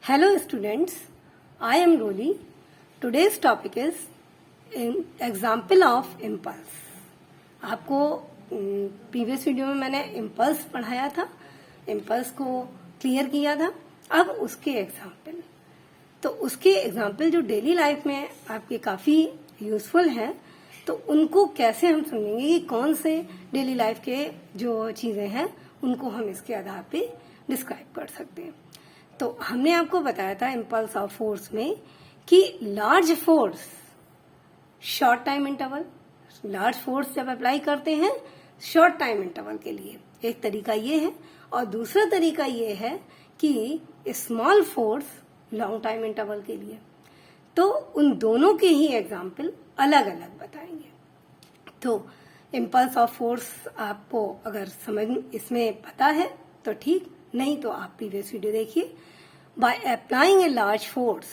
Hello students, I am Roli. Today's topic is example of impulse. आपको previous video में मैंने impulse पढ़ाया था, इम्पल्स को क्लियर किया था. अब उसके एग्जाम्पल, तो उसके एग्जाम्पल जो डेली लाइफ में आपके काफी यूजफुल हैं, तो उनको कैसे हम समझेंगे कि कौन से डेली लाइफ के जो चीजें हैं उनको हम इसके आधार पे डिस्क्राइब कर सकते हैं. तो हमने आपको बताया था इम्पल्स ऑफ फोर्स में कि large force short time interval, large force जब अप्लाई करते हैं शॉर्ट टाइम इंटरवल के लिए, एक तरीका ये है, और दूसरा तरीका ये है कि small force long time interval के लिए. तो उन दोनों के ही एग्जाम्पल अलग अलग बताएंगे. तो इम्पल्स ऑफ फोर्स आपको अगर समझ इसमें पता है तो ठीक, नहीं तो आप प्रीवियस वीडियो देखिए. By applying a large force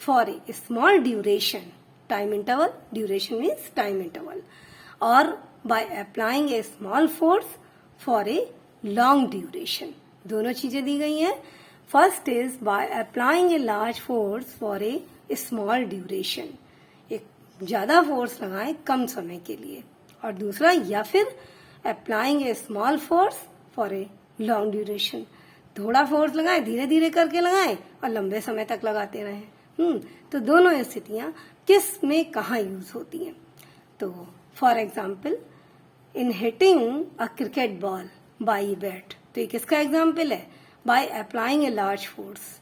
for a small duration, time interval, duration means time interval, or by applying a small force for a long duration. दोनों चीजें दी गई हैं. First is by applying a large force for a small duration, एक ज्यादा force लगाएं कम समय के लिए, और दूसरा या फिर applying a small force for a long duration, थोड़ा फोर्स लगाएं, धीरे धीरे करके लगाएं और लंबे समय तक लगाते रहें. तो दोनों स्थितियां किस में कहाँ यूज होती हैं. तो for example in hitting a cricket ball by bat, तो ये किसका एग्जाम्पल है? By applying a large force,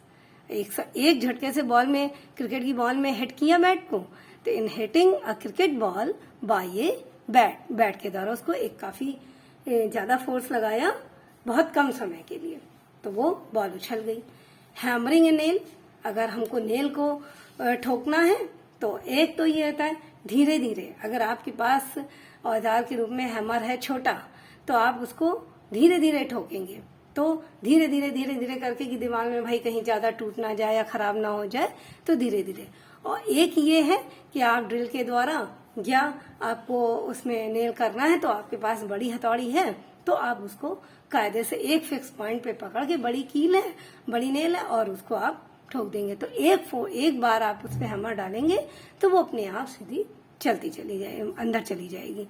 एक झटके से बॉल में, क्रिकेट की बॉल में हिट किया बैट को, तो in hitting a cricket ball by a bat के द्वारा उसको एक काफी ज्यादा फोर्स लगाया बहुत कम समय के लिए, तो वो बॉल उछल गई. हैमरिंग ए नेल, अगर हमको नेल को ठोकना है तो एक तो ये रहता है धीरे धीरे, अगर आपके पास औजार के रूप में हैमर है छोटा, तो आप उसको धीरे धीरे ठोकेंगे, तो धीरे धीरे करके कि दिमाग में भाई कहीं ज्यादा टूट ना जाए या खराब ना हो जाए, तो धीरे धीरे. और एक ये है कि आप ड्रिल के द्वारा या आपको उसमें नेल करना है, तो आपके पास बड़ी हथौड़ी है, तो आप उसको कायदे से एक फिक्स पॉइंट पे पकड़ के, बड़ी कील है, बड़ी नेल है, और उसको आप ठोक देंगे. तो एक बार आप उस पे हैमर डालेंगे तो वो अपने आप सीधी चलती चली जाएगी, अंदर चली जाएगी.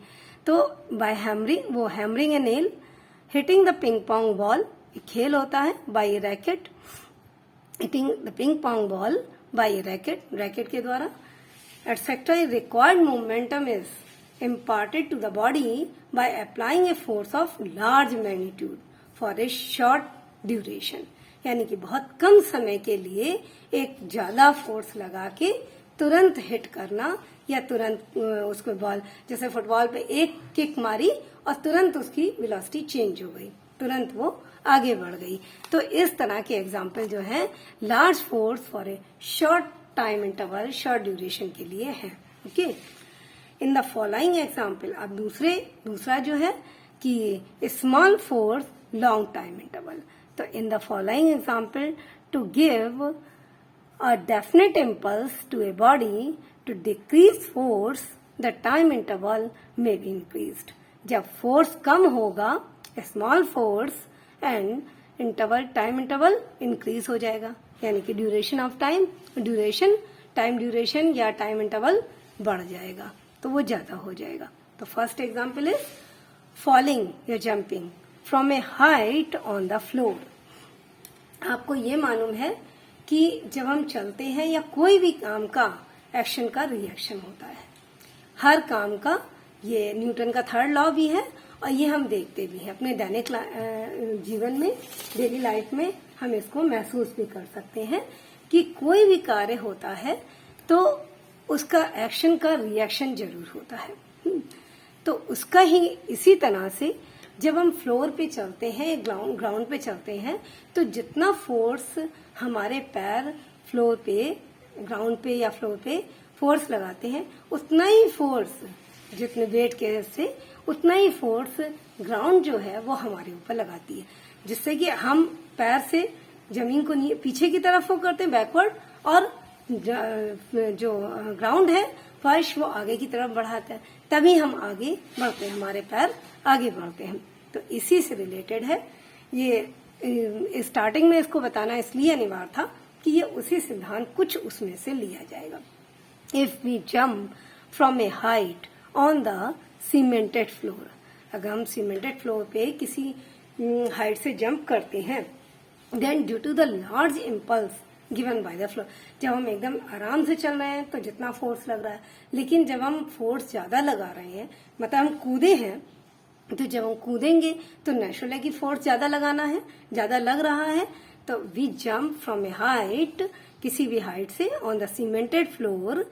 तो बाय हैमरिंग, वो hammering a nail, hitting the ping pong ball, एक खेल होता है, by racket, hitting the ping pong ball by racket के द्वारा, etcetera. Required momentum is imparted to the body by applying a force of large magnitude for a short duration. यानी कि बहुत कम समय के लिए एक ज्यादा फोर्स लगा के तुरंत हिट करना, या तुरंत उसको बॉल, जैसे फुटबॉल पे एक किक मारी और तुरंत उसकी वेलोसिटी चेंज हो गई, तुरंत वो आगे बढ़ गई. तो इस तरह के एग्जाम्पल जो है large force for a short time interval, short duration के लिए है. Okay. In the following example, अब दूसरा जो है कि small force long time interval. तो in the following example, to give a definite impulse to a body to decrease force, the time interval may be increased. जब force कम होगा, small force and interval, time interval increase हो जाएगा, यानी कि duration of time duration या time interval बढ़ जाएगा, तो वो ज्यादा हो जाएगा. तो फर्स्ट एग्जाम्पल इज फॉलिंग या jumping from a height on the floor. आपको ये मालूम है कि जब हम चलते हैं या कोई भी काम का एक्शन का रिएक्शन होता है, हर काम का, ये न्यूटन का थर्ड लॉ भी है, और ये हम देखते भी हैं अपने दैनिक जीवन में, डेली लाइफ में हम इसको महसूस भी कर सकते हैं कि कोई भी कार्य होता है तो उसका एक्शन का रिएक्शन जरूर होता है. तो उसका ही इसी तरह से जब हम फ्लोर पे चलते हैं, ग्राउंड पे चलते हैं, तो जितना फोर्स हमारे पैर फ्लोर पे, ग्राउंड पे या फ्लोर पे फोर्स लगाते हैं, उतना ही फोर्स, जितने वेट के से उतना ही फोर्स ग्राउंड जो है वो हमारे ऊपर लगाती है, जिससे कि हम पैर से जमीन को पीछे की तरफ वो करते हैं, बैकवर्ड, और जो ग्राउंड है, फर्श, वो आगे की तरफ बढ़ाता है, तभी हम आगे बढ़ते हैं, हमारे पैर आगे बढ़ते हैं. तो इसी से रिलेटेड है ये स्टार्टिंग में इसको बताना इसलिए अनिवार्य था कि ये उसी सिद्धांत कुछ उसमें से लिया जाएगा। If we jump from a height on the cemented floor, अगर हम सीमेंटेड फ्लोर पे किसी हाइट से जंप करते हैं, then due to the large impulse given by the floor, जब हम एकदम आराम से चल रहे हैं तो जितना फोर्स लग रहा है, लेकिन जब हम फोर्स ज्यादा लगा रहे हैं, मतलब हम कूदे हैं, तो जब हम कूदेंगे तो नेचुरल है कि फोर्स ज्यादा लगाना है, ज्यादा लग रहा है, तो we jump from a height, किसी भी हाइट से, on the cemented floor,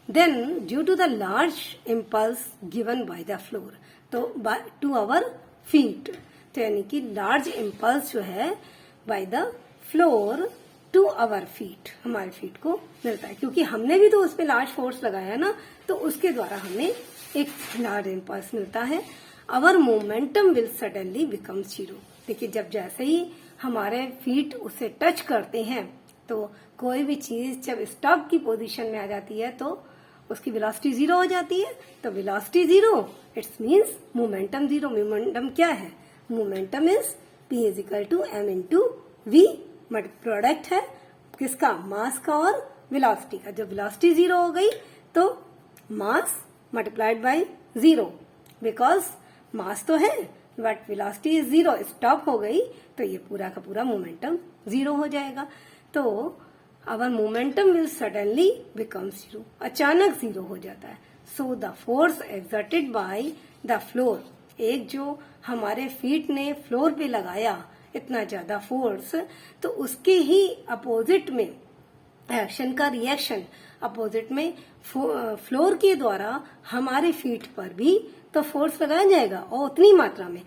then due to the large impulse given by the floor, तो टू आवर फीट, तो यानी कि लार्ज इम्पल्स जो है by the floor to our feet, हमारे फीट को मिलता है, क्योंकि हमने भी तो उस पर लार्ज फोर्स लगाया ना, तो उसके द्वारा हमें एक लार्ज इम्पल्स मिलता है। Our momentum will suddenly become zero, देखिए जब जैसे ही हमारे फीट उसे टच करते हैं, तो कोई भी चीज जब स्टॉप की पोजीशन में आ जाती है तो उसकी वेलोसिटी जीरो हो जाती है, तो velocity zero it's means momentum zero. Momentum क्या है? Momentum is P is equal to M into V, product है किसका? मास का और वेलोसिटी का। जब वेलोसिटी जीरो हो गई तो mass multiplied by zero, because mass तो है but velocity is zero, stop हो गई तो ये पूरा का पूरा मोमेंटम जीरो हो जाएगा। तो our momentum will suddenly become zero, अचानक जीरो हो जाता है। So the force exerted by the floor, एक जो हमारे फीट ने फ्लोर पे लगाया इतना ज्यादा फोर्स, तो उसके ही अपोजिट में एक्शन का रिएक्शन, अपोजिट में फ्लोर के द्वारा हमारे फीट पर भी तो फोर्स लगाया जाएगा, और उतनी मात्रा में।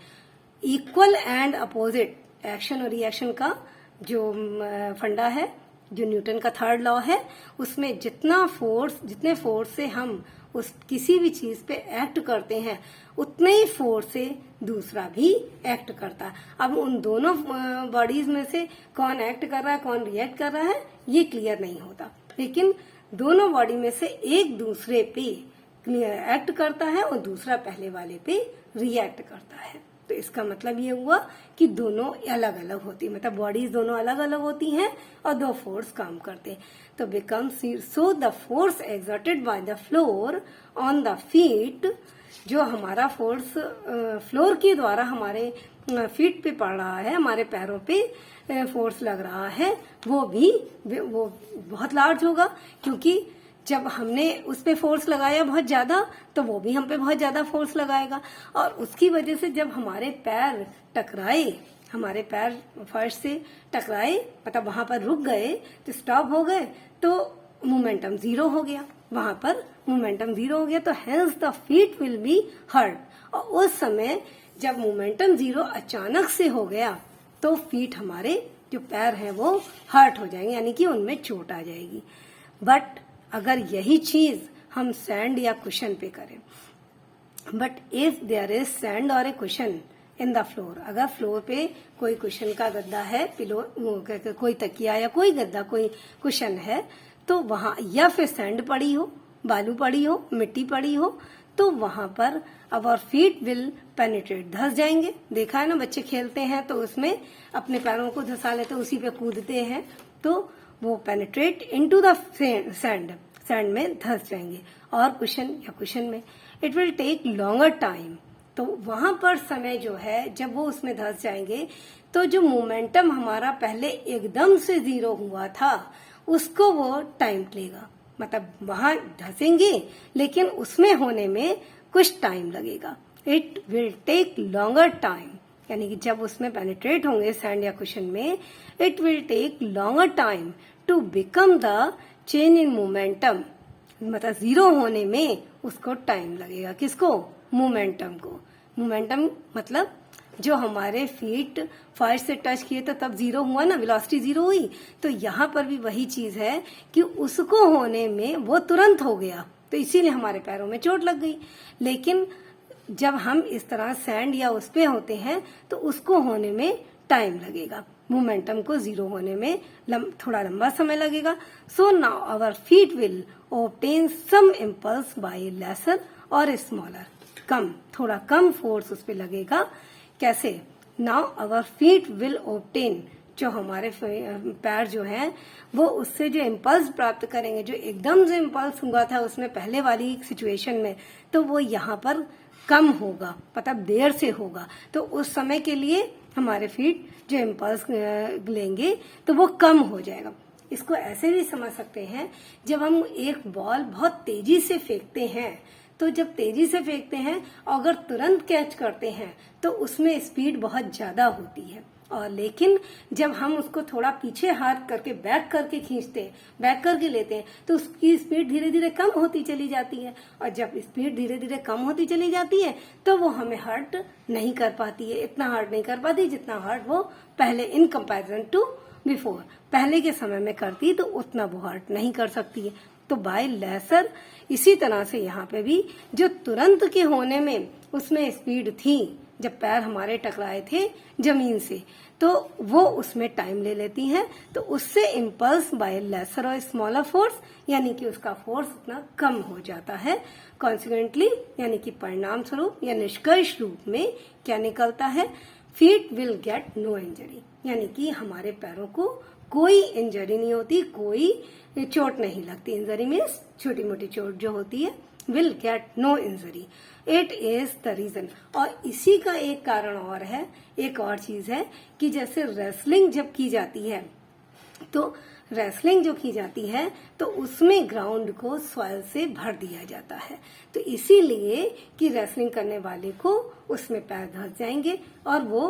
इक्वल एंड अपोजिट एक्शन और रिएक्शन का जो फंडा है, जो न्यूटन का थर्ड लॉ है, उसमें जितने फोर्स से हम उस किसी भी चीज पे एक्ट करते हैं, उतने ही फोर्स से दूसरा भी एक्ट करता है। अब उन दोनों बॉडीज में से कौन एक्ट कर रहा है, कौन रिएक्ट कर रहा है, ये क्लियर नहीं होता, लेकिन दोनों बॉडी में से एक दूसरे पे एक्ट करता है और दूसरा पहले वाले पे रिएक्ट करता है। तो इसका मतलब ये हुआ कि दोनों अलग अलग होती है, मतलब बॉडीज दोनों अलग अलग होती हैं और दो फोर्स काम करते हैं। तो become so the force exerted by the floor on the feet, जो हमारा फोर्स फ्लोर के द्वारा हमारे फीट पे पड़ रहा है, हमारे पैरों पे फोर्स लग रहा है, वो बहुत लार्ज होगा, क्योंकि जब हमने उस पे फोर्स लगाया बहुत ज्यादा, तो वो भी हम पे बहुत ज्यादा फोर्स लगाएगा, और उसकी वजह से जब हमारे पैर टकराए, हमारे पैर फर्श से टकराए, मतलब वहां पर रुक गए, तो स्टॉप हो गए, तो मोमेंटम जीरो हो गया, वहां पर मोमेंटम जीरो हो गया, तो hence the feet will be hurt. और उस समय जब मोमेंटम जीरो अचानक से हो गया, तो फीट हमारे जो पैर हैं वो हर्ट हो जाएंगे, यानी कि उनमें चोट आ जाएगी। बट अगर यही चीज हम सैंड या कुशन पे करें, but if there is sand और a cushion in the floor, अगर फ्लोर पे कोई कुशन का गद्दा है, पिलो, कोई तकिया या कोई गद्दा, कोई कुशन है, तो वहां, या फिर सैंड पड़ी हो, बालू पड़ी हो, मिट्टी पड़ी हो, तो वहां per hour feet will penetrate, धंस जाएंगे। देखा है ना, बच्चे खेलते हैं तो उसमें अपने पैरों को धंसा लेते, उसी पे कूदते हैं, तो वो पेनिट्रेट इनटू द सैंड में धंस जाएंगे, और कुशन या कुशन में it will take longer time, तो वहां पर समय जो है, जब वो उसमें धंस जाएंगे, तो जो मोमेंटम हमारा पहले एकदम से जीरो हुआ था, उसको वो टाइम लेगा, मतलब वहां धंसेंगे लेकिन उसमें होने में कुछ टाइम लगेगा। It will take longer time, यानी कि जब उसमें पेनिट्रेट होंगे सैंड या कुशन में, it will take longer time to become the change in momentum, मतलब जीरो होने में उसको टाइम लगेगा। किसको? मोमेंटम को। मोमेंटम मतलब जो हमारे फीट फर्श से टच किए तो तब जीरो हुआ ना, वेलोसिटी जीरो हुई, तो यहाँ पर भी वही चीज है कि उसको होने में वो तुरंत हो गया, तो इसीलिए हमारे पैरों में चोट लग गई। लेकिन जब हम इस तरह सैंड या उस पे होते हैं तो उसको होने में टाइम लगेगा, मोमेंटम को जीरो होने में थोड़ा लंबा समय लगेगा। So now our feet will obtain some impulse by lesser और स्मॉलर, कम, थोड़ा कम फोर्स उस पे लगेगा। कैसे? Now our feet will obtain, जो हमारे पैर जो हैं वो उससे जो इम्पल्स प्राप्त करेंगे, जो एकदम से इम्पल्स हुआ था उसमें पहले वाली सिचुएशन में, तो वो यहाँ पर कम होगा, मतलब देर से होगा। तो उस समय के लिए हमारे फीट जो इम्पल्स लेंगे तो वो कम हो जाएगा। इसको ऐसे भी समझ सकते हैं, जब हम एक बॉल बहुत तेजी से फेंकते हैं, तो जब तेजी से फेंकते हैं और अगर तुरंत कैच करते हैं तो उसमें स्पीड बहुत ज्यादा होती है, और लेकिन जब हम उसको थोड़ा पीछे हाथ करके बैक करके खींचते हैं, बैक करके लेते हैं, तो उसकी स्पीड धीरे धीरे कम होती चली जाती है। और जब स्पीड धीरे धीरे कम होती चली जाती है तो वो हमें हर्ट नहीं कर पाती है, इतना हर्ट नहीं कर पाती जितना हर्ट वो पहले इन कंपैरिजन टू बिफोर, पहले के समय में करती तो उतना वो हर्ट नहीं कर सकती है। तो बाय लेसर, इसी तरह से यहाँ पे भी जो तुरंत के होने में उसमें स्पीड थी, जब पैर हमारे टकराए थे जमीन से, तो वो उसमें टाइम ले लेती हैं, तो उससे इम्पल्स बाय लेसर और स्मॉलर फोर्स, यानी कि उसका फोर्स उतना कम हो जाता है। कॉन्सिक्वेंटली, यानी कि परिणाम स्वरूप या निष्कर्ष रूप में क्या निकलता है, feet will get no injury, यानी कि हमारे पैरों को कोई इंजरी नहीं होती, कोई चोट नहीं लगती। इंजरी मीन्स छोटी मोटी चोट जो होती है, will get no injury. It is the reason. और इसी का एक कारण और है, एक और चीज है कि जैसे रेसलिंग जब की जाती है, तो रेसलिंग जो की जाती है तो उसमें ग्राउंड को सॉइल से भर दिया जाता है, तो इसीलिए कि रेसलिंग करने वाले को उसमें पैर धंस जाएंगे और वो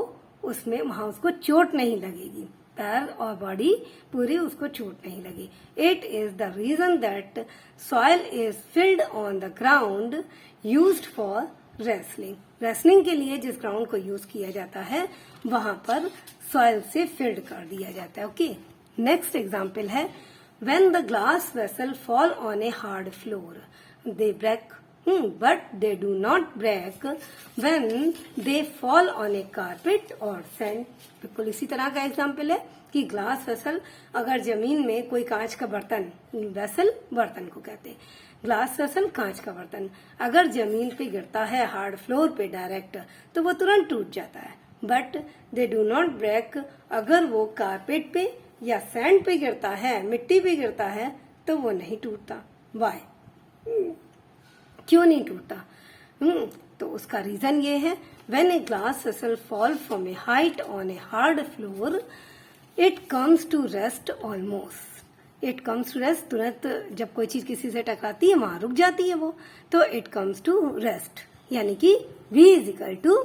उसमें वहां उसको चोट नहीं लगेगी, पैर और बॉडी पूरी उसको चोट नहीं लगी। It is the reason that soil is filled on the ground used for wrestling. Wrestling के लिए जिस ग्राउंड को यूज किया जाता है वहां पर सॉइल से फिल्ड कर दिया जाता है। ओके, नेक्स्ट एग्जाम्पल है, when the glass vessel fall on a hard floor they break, but they do not break when they fall on a carpet or sand। बिल्कुल इसी तरह का एग्जाम्पल है कि ग्लास वेसल, अगर जमीन में कोई कांच का बर्तन, वेसल बर्तन को कहते हैं, ग्लास वेसल कांच का बर्तन अगर जमीन पे गिरता है हार्ड फ्लोर पे डायरेक्ट, तो वो तुरंत टूट जाता है। But they do not break, अगर वो कारपेट पे या सैंड पे गिरता है, मिट्टी पे गिरता है, तो वो नहीं टूटता। वाई, क्यों नहीं टूटता? तो उसका रीजन ये है, when a glass vessel fall from a height on a hard floor it comes to rest almost. It comes to rest, तुरंत जब कोई चीज किसी से टकराती है वहां रुक जाती है वो, तो इट कम्स टू रेस्ट, यानी कि v इज इक्वल टू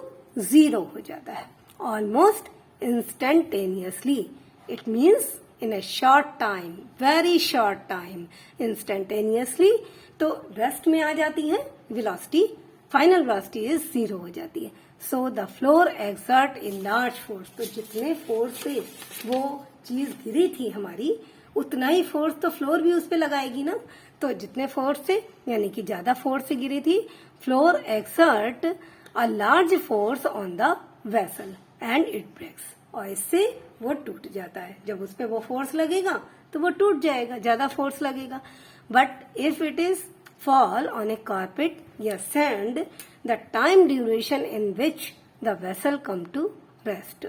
0 हो जाता है। Almost instantaneously, it means in a short time, very short time, instantaneously, तो रेस्ट में आ जाती है, वेलोसिटी, फाइनल वेलोसिटी इज 0 हो जाती है। So the floor exert A large force, तो जितने फोर्स से वो चीज गिरी थी हमारी, उतना ही फोर्स तो फ्लोर भी उस पर लगाएगी ना। तो जितने फोर्स से, यानी कि ज्यादा फोर्स से गिरी थी, floor exert a large force on the vessel and it breaks, और इससे वो टूट जाता है। जब उस पर वो फोर्स लगेगा तो वो टूट जाएगा, ज्यादा फोर्स लगेगा। But if it is fall on a carpet या sand, the time duration in which the vessel come to rest,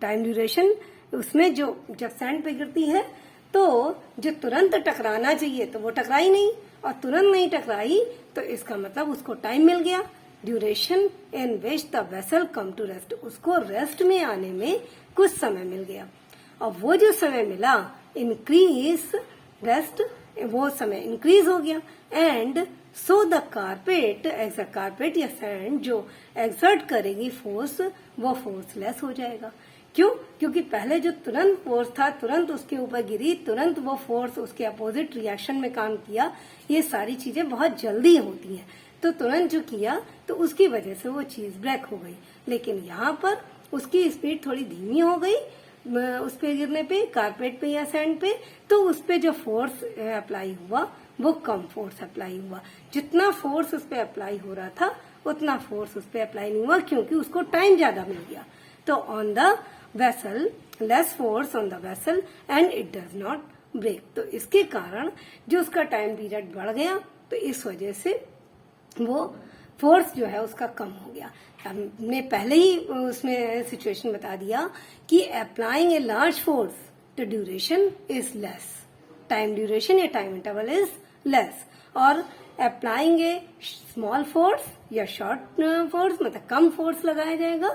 time duration उसमें जो जब सैंड पे गिरती है तो जो तुरंत टकराना चाहिए तो वो टकराई नहीं, और तुरंत नहीं टकराई तो इसका मतलब उसको टाइम मिल गया, duration in which the vessel come to rest, उसको रेस्ट में आने में कुछ समय मिल गया। और वो जो समय मिला, इंक्रीज रेस्ट, वो समय इंक्रीज हो गया। And so the carpet, as a carpet या सैंड जो एक्सर्ट करेगी फोर्स, वो फोर्स लेस हो जाएगा। क्यों? क्योंकि पहले जो तुरंत फोर्स था, तुरंत उसके ऊपर गिरी, तुरंत वो फोर्स उसके अपोजिट रिएक्शन में काम किया, ये सारी चीजें बहुत जल्दी होती हैं, तो तुरंत जो किया तो उसकी वजह से वो चीज ब्रेक हो गई। लेकिन यहाँ पर उसकी स्पीड थोड़ी धीमी हो गई उस पे गिरने पे, कारपेट पे या सैंड पे, तो उस पे जो फोर्स अप्लाई हुआ वो कम फोर्स अप्लाई हुआ। जितना फोर्स उस पे अप्लाई हो रहा था उतना फोर्स उस पे अप्लाई नहीं हुआ, क्योंकि उसको टाइम ज्यादा मिल गया। तो on the vessel, less force on the vessel and it does not break, तो इसके कारण जो उसका टाइम पीरियड बढ़ गया, तो इस वजह से वो फोर्स जो है उसका कम हो गया। हमने पहले ही उसमें सिचुएशन बता दिया कि applying a large force the duration is less, time duration या टाइम इंटरवल इज लेस, और अप्लाइंग ए स्मॉल फोर्स या शॉर्ट फोर्स मतलब कम फोर्स लगाया जाएगा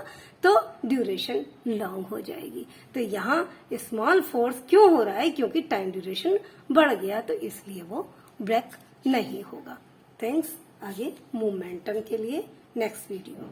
तो ड्यूरेशन लॉन्ग हो जाएगी। तो यहाँ स्मॉल फोर्स क्यों हो रहा है, क्योंकि टाइम ड्यूरेशन बढ़ गया, तो इसलिए वो ब्रेक नहीं होगा। थैंक्स। आगे मोमेंटम के लिए नेक्स्ट वीडियो।